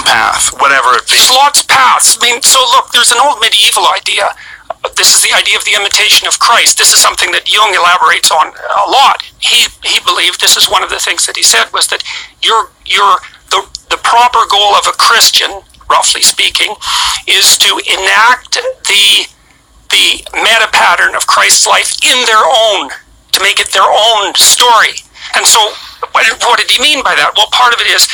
path, whatever it be. There's lots of paths. I mean, so look, there's an old medieval idea. This is the idea of the imitation of Christ. This is something that Jung elaborates on a lot. He believed, this is one of the things that he said, was that the proper goal of a Christian, roughly speaking, is to enact the meta pattern of Christ's life in their own, to make it their own story. And so, what did he mean by that? Well, part of it is,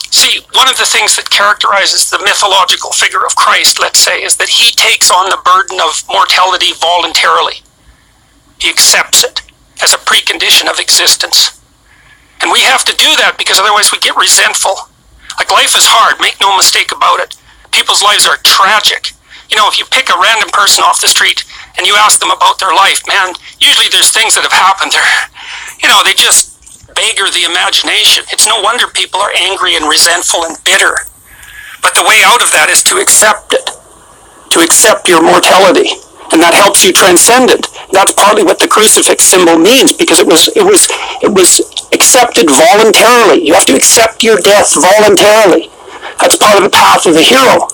see, one of the things that characterizes the mythological figure of Christ, let's say, is that he takes on the burden of mortality voluntarily. He accepts it as a precondition of existence. And we have to do that because otherwise we get resentful. Like, life is hard, make no mistake about it. People's lives are tragic. You know, if you pick a random person off the street and you ask them about their life, man, usually there's things that have happened there. You know, they just beggar the imagination. It's no wonder people are angry and resentful and bitter. But the way out of that is to accept it, to accept your mortality, and that helps you transcend it. That's partly what the crucifix symbol means, because it was accepted voluntarily. You have to accept your death voluntarily. That's part of the path of the hero.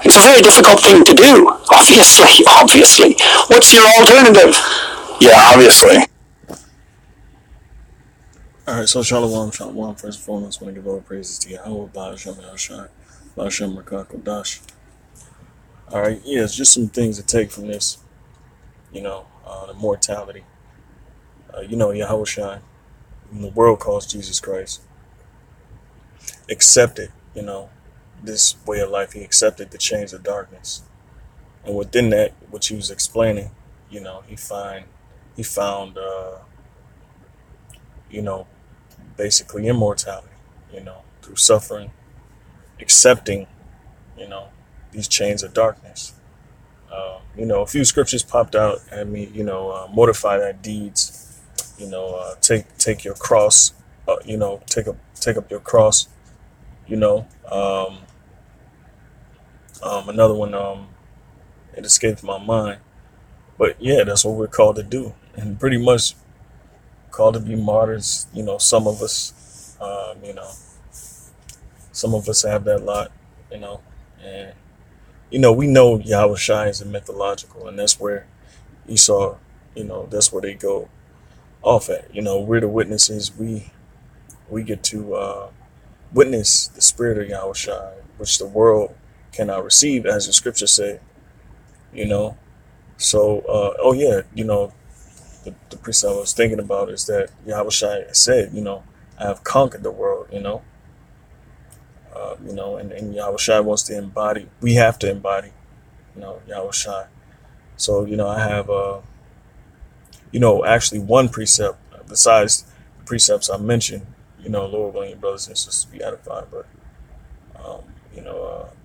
It's a very difficult thing to do, obviously. What's your alternative? Yeah, obviously. Alright, so Shalom, first and foremost, I want to give all praises to Yahweh, Ba'ashem Yahushai, Ba'ashem Rakak Kodash. Alright, yeah, it's just some things to take from this, the mortality. Yahushai, the world calls Jesus Christ, accepted, this way of life. He accepted the chains of darkness. And within that, what he was explaining, he found, basically immortality, through suffering, accepting, these chains of darkness. A few scriptures popped out at me, mortify thy deeds, take your cross, take up your cross, another one, it escaped my mind, but yeah, that's what we're called to do, and pretty much called to be martyrs. Some of us, some of us have that lot, and we know Yahushua is a mythological, and that's where Esau, that's where they go off at. We're the witnesses. We get to witness the spirit of Yahushua, which the world cannot receive, as the scriptures say. So the precept I was thinking about is that Yahushua said, I have conquered the world, and Yahushua wants to embody, we have to embody, Yahushua. So, I have, actually one precept besides the precepts I mentioned, Lord willing, your brothers and sisters be edified, but,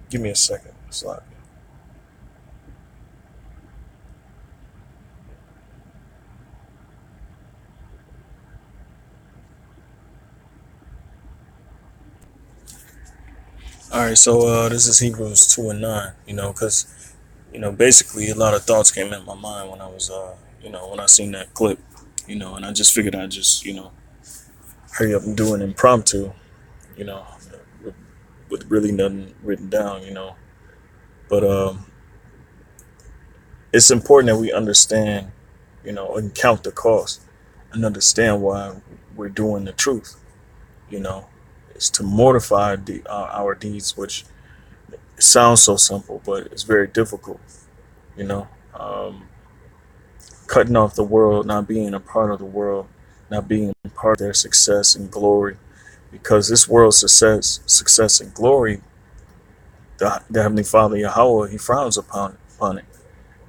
give me a second. Slide. All right, so this is Hebrews 2:9, because, basically a lot of thoughts came in my mind when I was, when I seen that clip, and I just figured I'd just, hurry up and do an impromptu, with really nothing written down, but it's important that we understand, and count the cost and understand why we're doing the truth, is to mortify our deeds, which sounds so simple, but it's very difficult, cutting off the world, not being a part of the world, not being a part of their success and glory, because this world's success and glory, the Heavenly Father Yahweh, he frowns upon it.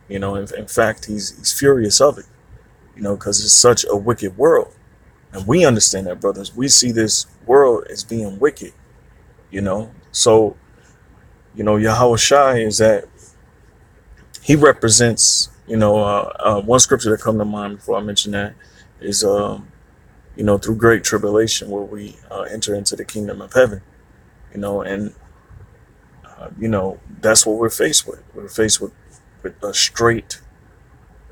In fact, he's furious of it, because it's such a wicked world. And we understand that, brothers. We see this world as being wicked, So, Yahushua is that he represents, one scripture that come to mind before I mention that is, through great tribulation where we enter into the kingdom of heaven, and, that's what we're faced with. We're faced with a straight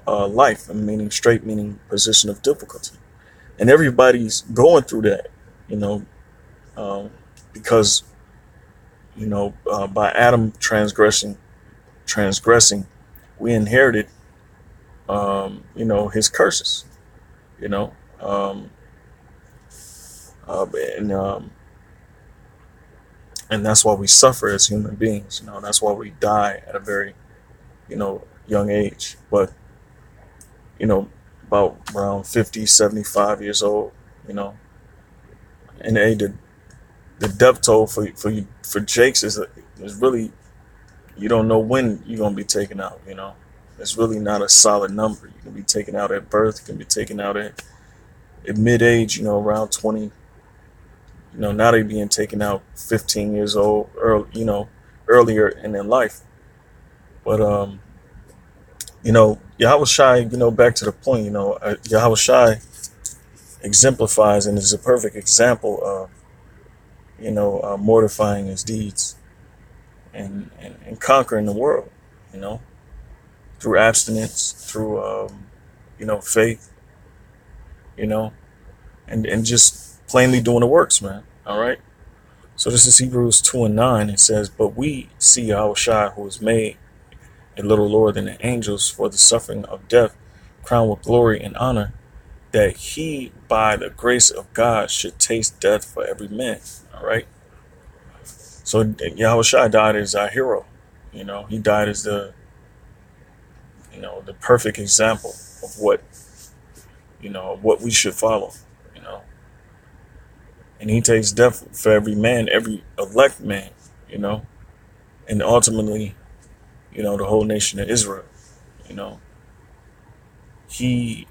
life, straight meaning position of difficulty. And everybody's going through that, because by Adam transgressing, we inherited, his curses. You know, um, uh, and um, and that's why we suffer as human beings. That's why we die at a very, young age. But about around 50, 75 years old. You know, and the death toll for Jake's is really, you don't know when you're gonna be taken out. It's really not a solid number. You can be taken out at birth. You can be taken out at mid age. Around 20. Now they're being taken out 15 years old, early, earlier in their life. But Yahweh Shai, back to the point. Yahweh Shai exemplifies and is a perfect example of, mortifying his deeds and conquering the world. You know, through abstinence, through faith. You know, and just plainly doing the works, man. All right. So this is Hebrews 2:9. It says, "But we see Yahweh Shai, who is made a little lower than the angels for the suffering of death, crowned with glory and honor, that he, by the grace of God, should taste death for every man." All right. So Yahweh Shai died as our hero. He died as the perfect example of what we should follow. And he takes death for every man, every elect man. And ultimately, the whole nation of Israel. You know, he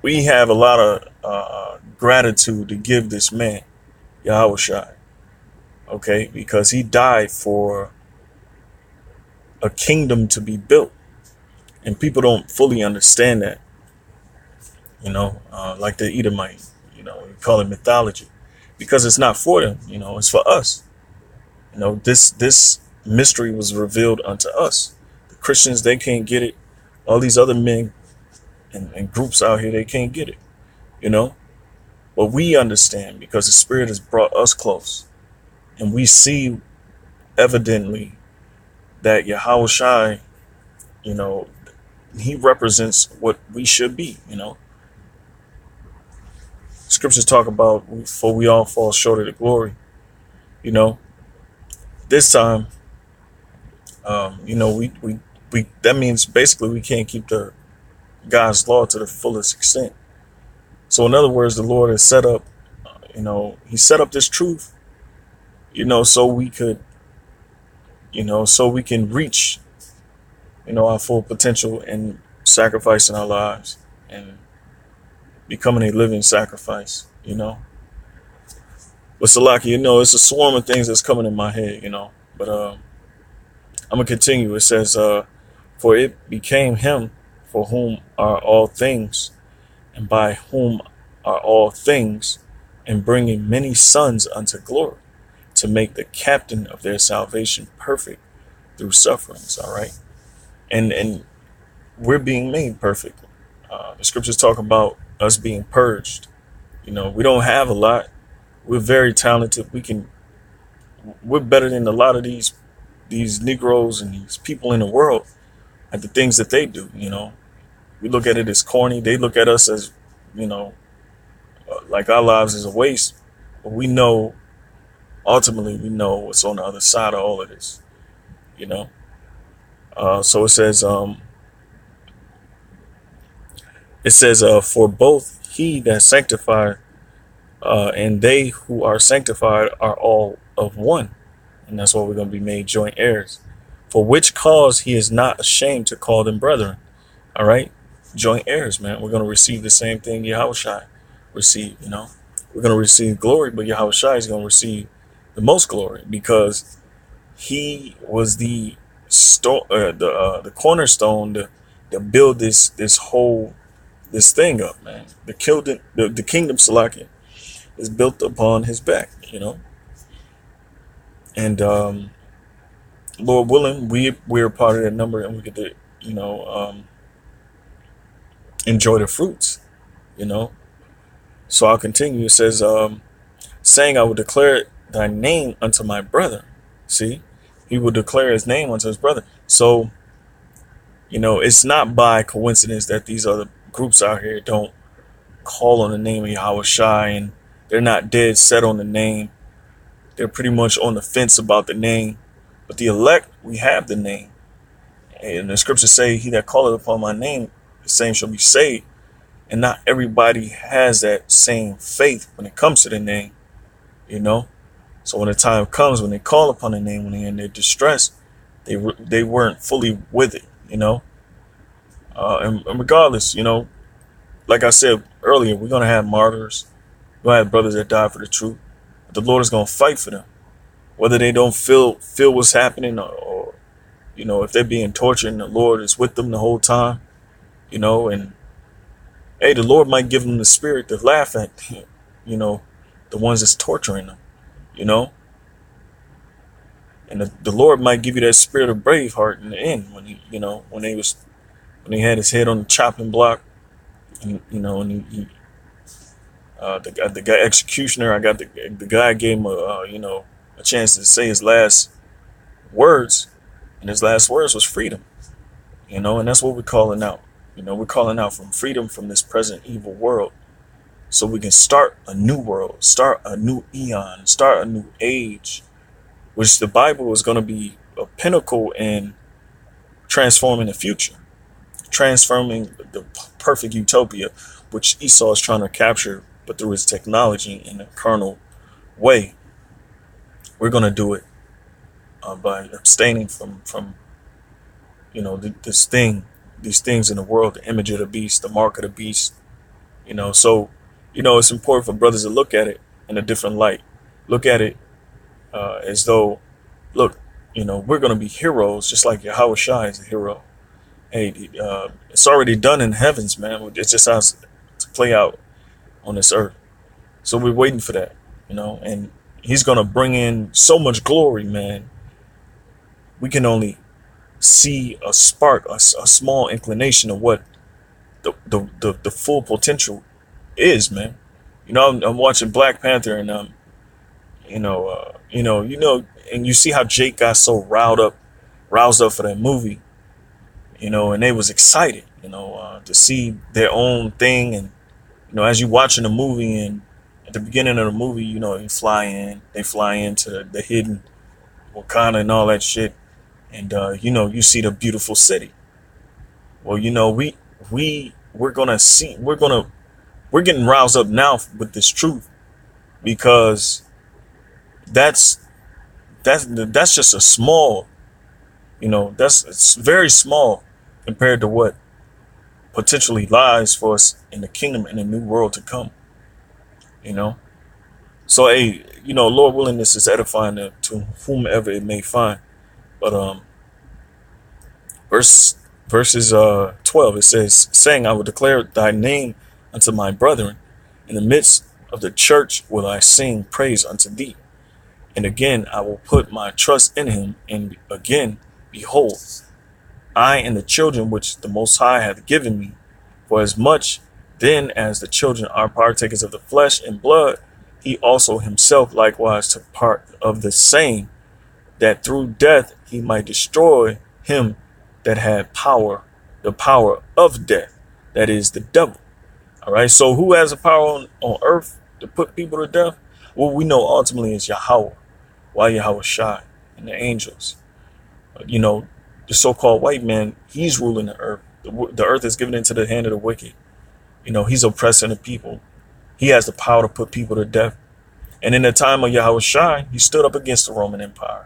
we have a lot of gratitude to give this man, Yahweh Shai, okay, because he died for a kingdom to be built, and people don't fully understand that. Like the Edomite, we call it mythology, because it's not for them. It's for us. This mystery was revealed unto us. The Christians, they can't get it. All these other men and groups out here, they can't get it. But we understand because the Spirit has brought us close, and we see evidently that Yahweh Shai, he represents what we should be. Scriptures talk about, for we all fall short of the glory. This time, we that means basically we can't keep the God's law to the fullest extent. So in other words, the Lord has set up, he set up this truth, so we could, so we can reach, our full potential in sacrificing our lives and becoming a living sacrifice. But Salaki, it's a swarm of things that's coming in my head, but I'm gonna continue. It says, for it became him for whom are all things, and by whom are all things, and bringing many sons unto glory, to make the captain of their salvation perfect through sufferings. All right. And we're being made perfect. The scriptures talk about us being purged. We don't have a lot. We're very talented. We're better than a lot of these Negroes and these people in the world at the things that they do. We look at it as corny. They look at us as, like our lives is a waste. But ultimately we know what's on the other side of all of this. So it says, for both he that sanctified and they who are sanctified are all of one. And that's why we're going to be made joint heirs. For which cause he is not ashamed to call them brethren. All right. Joint heirs, man. We're going to receive the same thing Yahweh Shai received. We're going to receive glory, but Yahweh Shai is going to receive the most glory because he was the cornerstone to build this thing up, man. The kingdom Salakia is built upon his back, and Lord willing, we're a part of that number, and we get to enjoy the fruits, So I'll continue. It says, saying, I will declare it thy name unto my brother. See, he will declare his name unto his brother. So, it's not by coincidence that these other groups out here don't call on the name of Yahweh Shai, and they're not dead set on the name. They're pretty much on the fence about the name. But the elect, we have the name. And the scriptures say, he that calleth upon my name, the same shall be saved. And not everybody has that same faith when it comes to the name, So when the time comes, when they call upon the name, when they're in their distress, they weren't fully with it, And regardless, like I said earlier, we're going to have martyrs. We're going to have brothers that die for the truth. But the Lord is going to fight for them. Whether they don't feel what's happening or if they're being tortured and the Lord is with them the whole time, and hey, the Lord might give them the spirit to laugh at, the ones that's torturing them, and the Lord might give you that spirit of brave heart in the end when when he had his head on the chopping block, and the guy executioner, I got the guy gave him a chance to say his last words, and his last words was freedom, and that's what we're calling out. We're calling out from freedom from this present evil world, so we can start a new world, start a new eon, start a new age, which the Bible is going to be a pinnacle in transforming the future, transforming the perfect utopia, which Esau is trying to capture, but through his technology in a carnal way. We're going to do it by abstaining from these things in the world, the image of the beast, the mark of the beast. So it's important for brothers to look at it in a different light. Look at it as though, look, we're going to be heroes, just like Yahweh Shai is a hero. Hey, it's already done in heavens, man. It just has to play out on this earth. So we're waiting for that, and he's going to bring in so much glory, man. We can only see a spark, a small inclination of what the full potential is, man. I'm watching Black Panther, and and you see how Jake got so roused up for that movie, and they was excited, to see their own thing, and as you watching the movie, and at the beginning of the movie, they fly into the hidden Wakanda and all that shit. And, you see the beautiful city. Well, we're getting roused up now with this truth, because that's just a small, it's very small compared to what potentially lies for us in the kingdom and the new world to come, So, hey, Lord willing, this is edifying to whomever it may find. But verses 12, it says, saying, I will declare thy name unto my brethren. In the midst of the church will I sing praise unto thee. And again, I will put my trust in him. And again, behold, I and the children which the Most High hath given me, for as much then as the children are partakers of the flesh and blood, he also himself likewise took part of the same, that through death he might destroy him that had the power of death, that is the devil. All right. So who has the power on earth to put people to death? Well, we know ultimately it's Yahweh. Why Yahweh Shai and the angels? The so-called white man, he's ruling the earth. The earth is given into the hand of the wicked. He's oppressing the people. He has the power to put people to death. And in the time of Yahweh Shai, he stood up against the Roman Empire.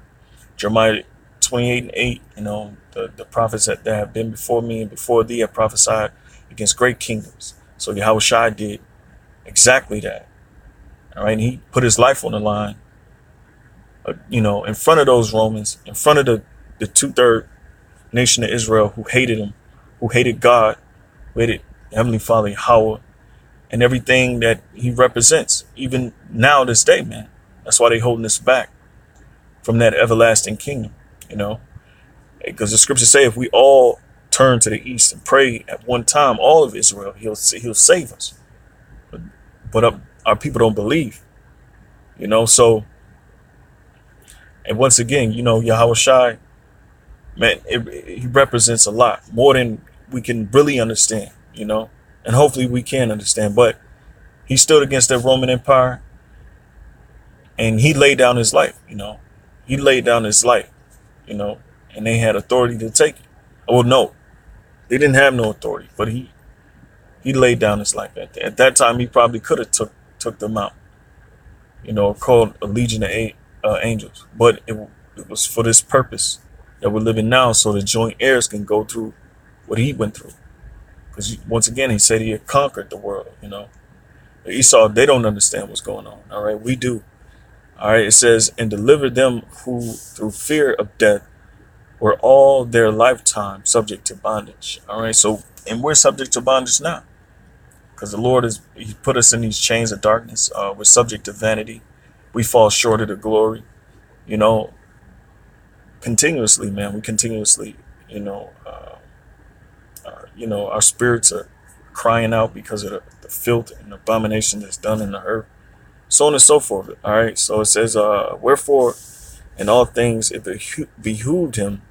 Jeremiah 28:8, the prophets that have been before me and before thee have prophesied against great kingdoms. So Yahweh Shai did exactly that. All right. And he put his life on the line, in front of those Romans, in front of the 2/3 nation of Israel who hated him, who hated God, who hated Heavenly Father Yahweh, and everything that he represents, even now this day, man. That's why they holding us back from that everlasting kingdom, because the scriptures say if we all turn to the east and pray at one time, all of Israel, he'll save us. But our people don't believe, so And once again, you know, Yahweh Shai, man, he represents a lot more than we can really understand, you know, and hopefully we can understand. But he stood against that Roman Empire, and he laid down his life, you know, he laid down his life, you know, and they had authority to take it. Oh, no, they didn't have no authority, but he laid down his life. At that time, he probably could have took them out, you know, called a legion of angels. But it was for this purpose that we're living now, so the joint heirs can go through what he went through. Because once again, he said he had conquered the world, you know. Esau, they don't understand what's going on. All right, we do. All right, it says, and deliver them who through fear of death were all their lifetime subject to bondage. All right, so, and we're subject to bondage now. Because the Lord he put us in these chains of darkness. We're subject to vanity. We fall short of the glory, you know, continuously, man. We continuously, you know, our spirits are crying out because of the filth and abomination that's done in the earth, so on and so forth. All right. So it says, wherefore in all things it behooved him.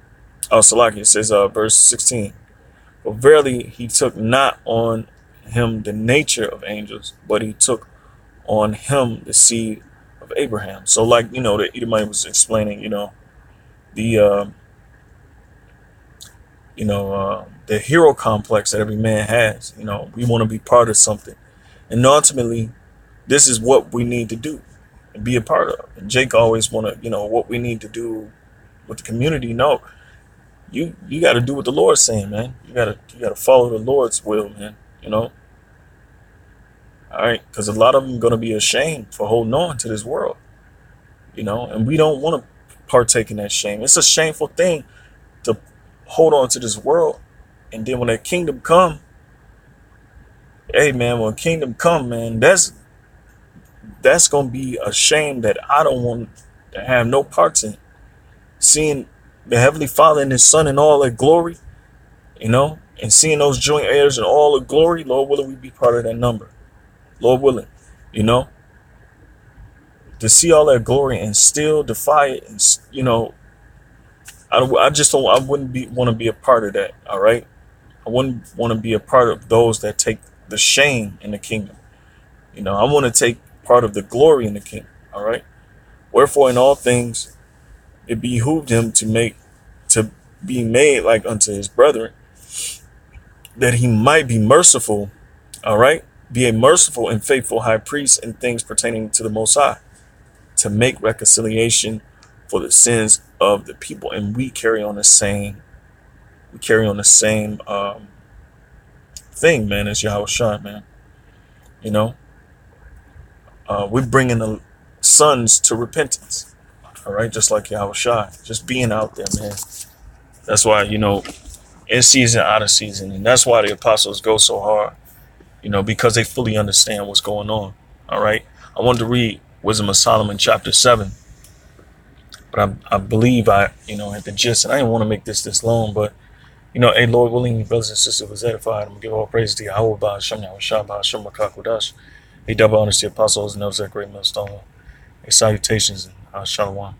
Oh, Salaki, it says, verse 16, but verily he took not on him the nature of angels, but he took on him the seed of Abraham. So, like, you know, the Edomite was explaining, you know, the hero complex that every man has. You know, we want to be part of something, and ultimately this is what we need to do and be a part of. And Jake always want to, you know, what we need to do with the community. No, you got to do what the Lord's saying, man. You got to follow the Lord's will, man. You know, all right, because a lot of them are going to be ashamed for holding on to this world, you know, and we don't want to partake in that shame. It's a shameful thing to hold on to this world, and then when that kingdom come, hey man, when kingdom come, man, that's gonna be a shame that I don't want to have no parts in. Seeing the Heavenly Father and His Son in all their glory, you know, and seeing those joint heirs in all the glory, Lord willing, we be part of that number. Lord willing, you know, to see all that glory and still defy it, and you know, I just don't. I wouldn't want to be a part of that. All right, I wouldn't want to be a part of those that take the shame in the kingdom. You know, I want to take part of the glory in the kingdom. All right. Wherefore, in all things, it behooved him to be made like unto his brethren, that he might be merciful. All right, be a merciful and faithful high priest in things pertaining to the Most High, to make reconciliation for the sins of the people. And we carry on the same thing, man, as Yahweh Shai, man. You know, we're bringing the sons to repentance. All right, just like Yahweh Shai, just being out there, man. That's why, you know, in season, out of season, and that's why the apostles go so hard, you know, because they fully understand what's going on. All right, I wanted to read Wisdom of Solomon chapter 7, but I believe at the gist, and I didn't want to make this long, but you know, hey, Lord willing, brothers and sisters was edified. I'm gonna give all praise to Yahweh Ba'ashem, Yahweh Shah Ba'ashem Makakudash. Hey, double honors to the apostles and those that great millstone. Hey, salutations and shalom.